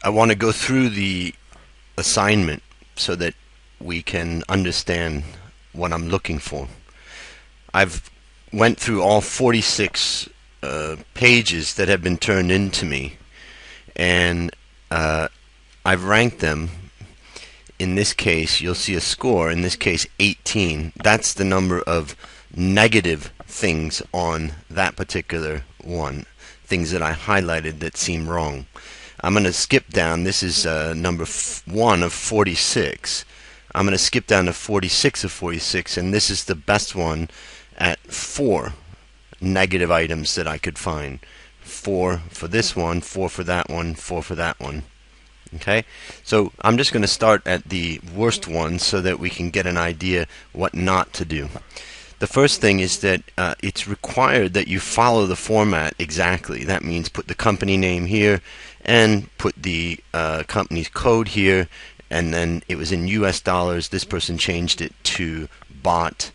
I want to go through the assignment so that we can understand what I'm looking for. I've went through all 46 pages that have been turned into me, and I've ranked them. In this case, you'll see a score. In this case, 18. That's the number of negative things on that particular one, things that I highlighted that seem wrong. I'm going to skip down. This is number 1 of 46. I'm going to skip down to 46 of 46, and this is the best one at 4 negative items that I could find. 4 for this one, 4 for that one, 4 for that one. Okay, so I'm just going to start at the worst one so that we can get an idea what not to do. The first thing is that it's required that you follow the format exactly. That means put the company name here and put the company's code here, and then it was in US dollars. This person changed it to baht.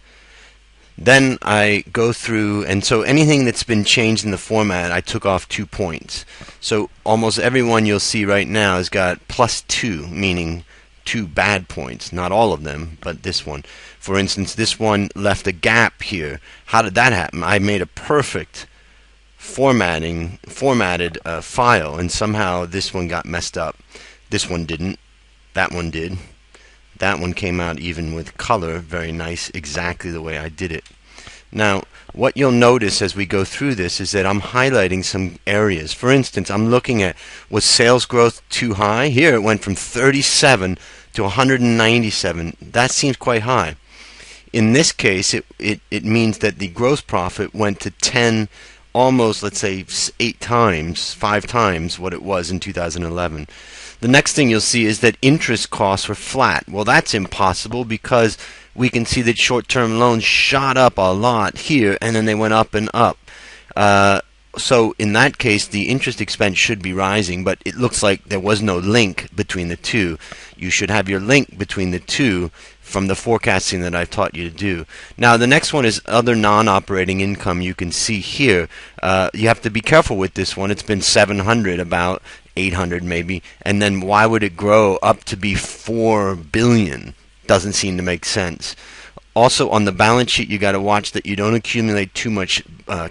Then I go through, and so anything that's been changed in the format, I took off 2 points. So almost everyone you'll see right now has got +2, meaning 2 bad points. Not all of them, but this one. For instance, this one left a gap here. How did that happen? I made a perfect formatted file, and somehow this one got messed up. This one didn't. That one did. That one came out even with color, very nice, exactly the way I did it. Now, what you'll notice as we go through this is that I'm highlighting some areas. For instance, I'm looking at, was sales growth too high? Here it went from 37 to 197. That seems quite high. In this case, it means that the gross profit went to 10, almost, let's say, 8 times, 5 times what it was in 2011. The next thing you'll see is that interest costs were flat. Well, that's impossible because we can see that short-term loans shot up a lot here, and then they went up and up. So in that case, the interest expense should be rising, but it looks like there was no link between the two. You should have your link between the two from the forecasting that I've taught you to do. Now, the next one is other non-operating income. You can see here. You have to be careful with this one. It's been 700, about 800 maybe, and then why would it grow up to be 4 billion? Doesn't seem to make sense. Also, on the balance sheet, you got to watch that you don't accumulate too much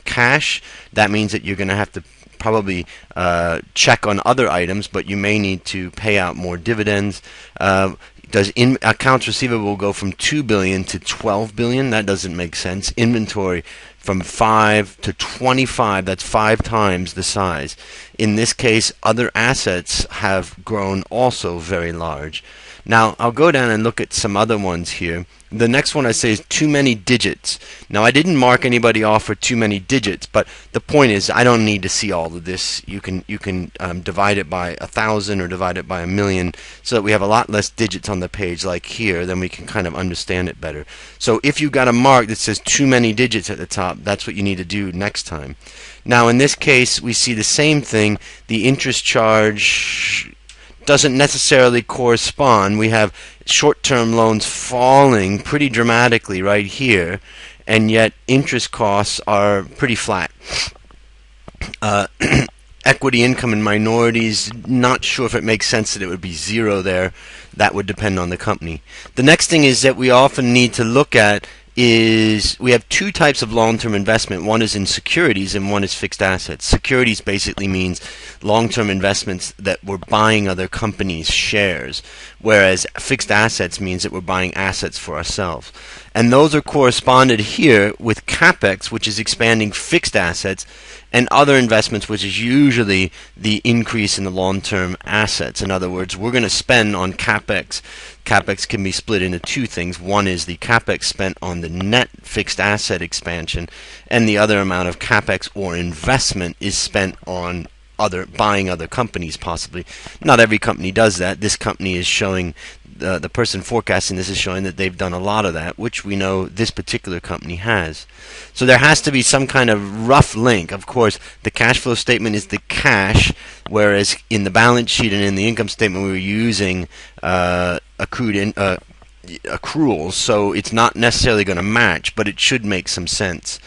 cash. That means that you're going to have to probably check on other items, but you may need to pay out more dividends. Does accounts receivable go from 2 billion to 12 billion? That doesn't make sense. Inventory from 5 to 25, that's 5 times the size. In this case, other assets have grown also very large. Now, I'll go down and look at some other ones here. The next one I say is too many digits. Now, I didn't mark anybody off for too many digits, but the point is I don't need to see all of this. You can divide it by 1,000 or divide it by 1,000,000 so that we have a lot less digits on the page like here, then we can kind of understand it better. So if you got a mark that says too many digits at the top, that's what you need to do next time. Now, in this case, we see the same thing. The interest charge doesn't necessarily correspond. We have short-term loans falling pretty dramatically right here, and yet interest costs are pretty flat. Equity income and minorities, not sure if it makes sense that it would be 0 there. That would depend on the company. The next thing is that we often need to look at is we have 2 types of long-term investment. One is in securities and one is fixed assets. Securities basically means long-term investments that we're buying other companies' shares, whereas fixed assets means that we're buying assets for ourselves. And those are corresponded here with CapEx, which is expanding fixed assets, and other investments, which is usually the increase in the long-term assets. In other words, we're going to spend on CapEx. CapEx can be split into 2 things. One is the CapEx spent on the net fixed asset expansion, and the other amount of CapEx or investment is spent on buying other companies, possibly. Not every company does that. This company is showing, the person forecasting this is showing that they've done a lot of that, which we know this particular company has. So there has to be some kind of rough link. Of course, the cash flow statement is the cash, whereas in the balance sheet and in the income statement we were using accruals, so it's not necessarily going to match, but it should make some sense.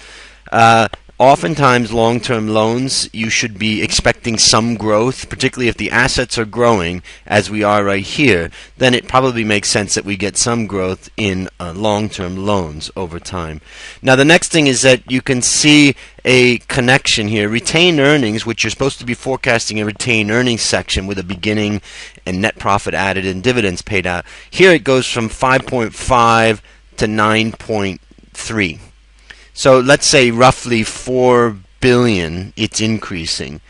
Oftentimes, long-term loans, you should be expecting some growth, particularly if the assets are growing, as we are right here. Then it probably makes sense that we get some growth in long-term loans over time. Now, the next thing is that you can see a connection here. Retained earnings, which you're supposed to be forecasting a retained earnings section with a beginning and net profit added and dividends paid out. Here it goes from 5.5 to 9.3. So let's say roughly 4 billion it's increasing.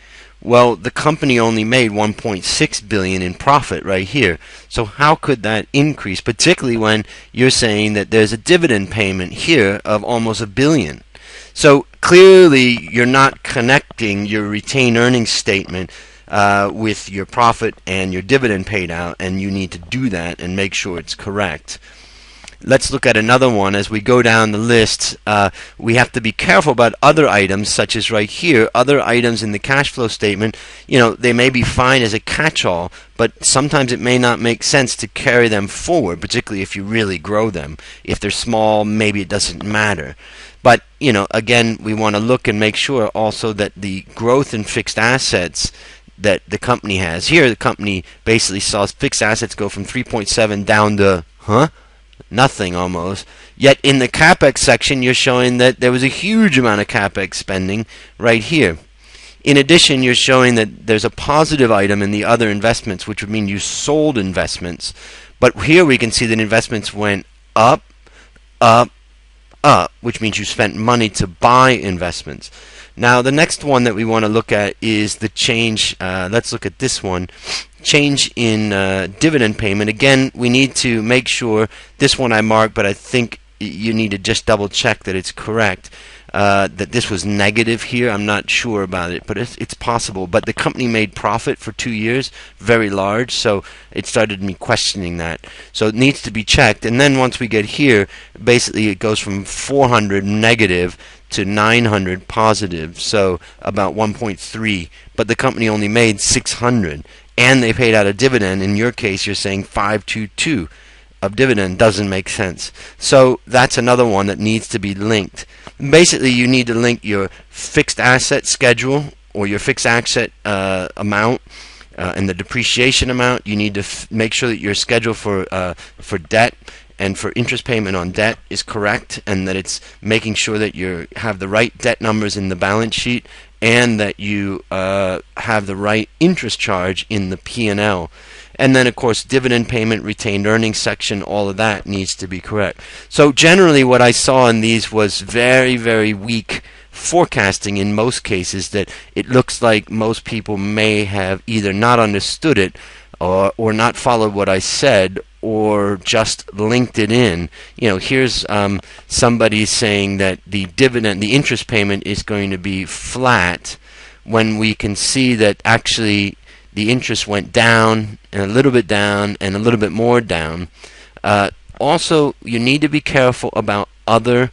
Well, the company only made 1.6 billion in profit right here. So how could that increase, particularly when you're saying that there's a dividend payment here of almost $1 billion? So clearly you're not connecting your retained earnings statement with your profit and your dividend paid out, and you need to do that and make sure it's correct. Let's look at another one. As we go down the list, we have to be careful about other items, such as right here, other items in the cash flow statement. You know, they may be fine as a catch-all, but sometimes it may not make sense to carry them forward, particularly if you really grow them. If they're small, maybe it doesn't matter. But, you know, again, we want to look and make sure also that the growth in fixed assets that the company has. Here, the company basically saw fixed assets go from 3.7 down to, nothing almost. Yet in the CapEx section, you're showing that there was a huge amount of CapEx spending right here. In addition, you're showing that there's a positive item in the other investments, which would mean you sold investments. But here we can see that investments went up, up, up, which means you spent money to buy investments. Now, the next one that we want to look at is the change. Let's look at this one. Change in dividend payment. Again, we need to make sure, this one I marked, but I think you need to just double check that it's correct. That this was negative here. I'm not sure about it, but it's possible. But the company made profit for 2 years, very large, so it started me questioning that. So it needs to be checked. And then once we get here, basically it goes from 400 negative to 900 positive, so about 1.3. But the company only made 600, and they paid out a dividend. In your case, you're saying 522 of dividend. Doesn't make sense. So that's another one that needs to be linked. Basically, you need to link your fixed asset schedule or your fixed asset amount and the depreciation amount. You need to make sure that your schedule for debt and for interest payment on debt is correct, and that it's making sure that you have the right debt numbers in the balance sheet, and that you have the right interest charge in the P&L. And then, of course, dividend payment, retained earnings section, all of that needs to be correct. So generally what I saw in these was very, very weak forecasting in most cases, that it looks like most people may have either not understood it or not followed what I said, or just linked it in. You know, here's somebody saying that the dividend, the interest payment is going to be flat, when we can see that actually the interest went down and a little bit down and a little bit more down. Also, you need to be careful about other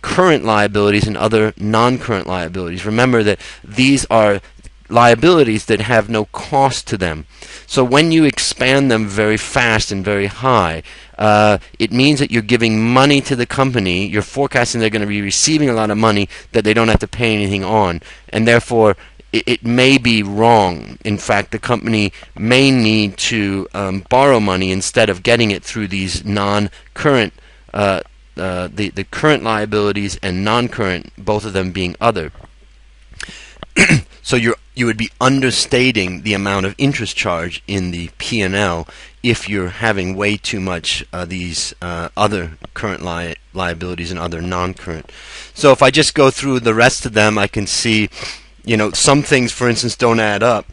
current liabilities and other non-current liabilities. Remember that these are liabilities that have no cost to them. So when you expand them very fast and very high, it means that you're giving money to the company. You're forecasting they're going to be receiving a lot of money that they don't have to pay anything on, and therefore it may be wrong. In fact, the company may need to borrow money instead of getting it through these non-current, the current liabilities and non-current, both of them being other. So you would be understating the amount of interest charge in the P&L if you're having way too much these other current liabilities and other non-current. So if I just go through the rest of them, I can see, you know, some things, for instance, don't add up.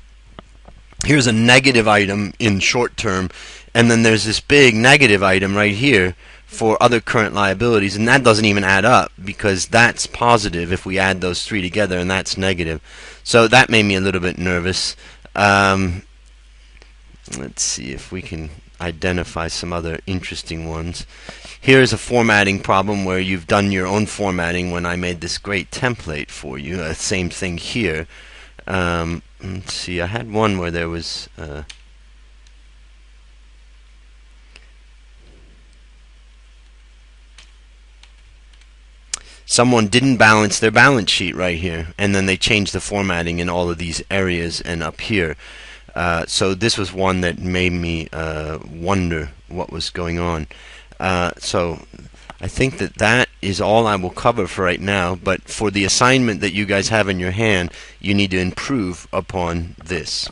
Here's a negative item in short term, and then there's this big negative item right here for other current liabilities, and that doesn't even add up, because that's positive if we add those three together, and that's negative. So that made me a little bit nervous. Let's see if we can identify some other interesting ones. Here's a formatting problem where you've done your own formatting when I made this great template for you. Same thing here. Let's see, I had one where there was someone didn't balance their balance sheet right here, and then they changed the formatting in all of these areas and up here. So this was one that made me wonder what was going on. So I think that is all I will cover for right now, but for the assignment that you guys have in your hand, you need to improve upon this.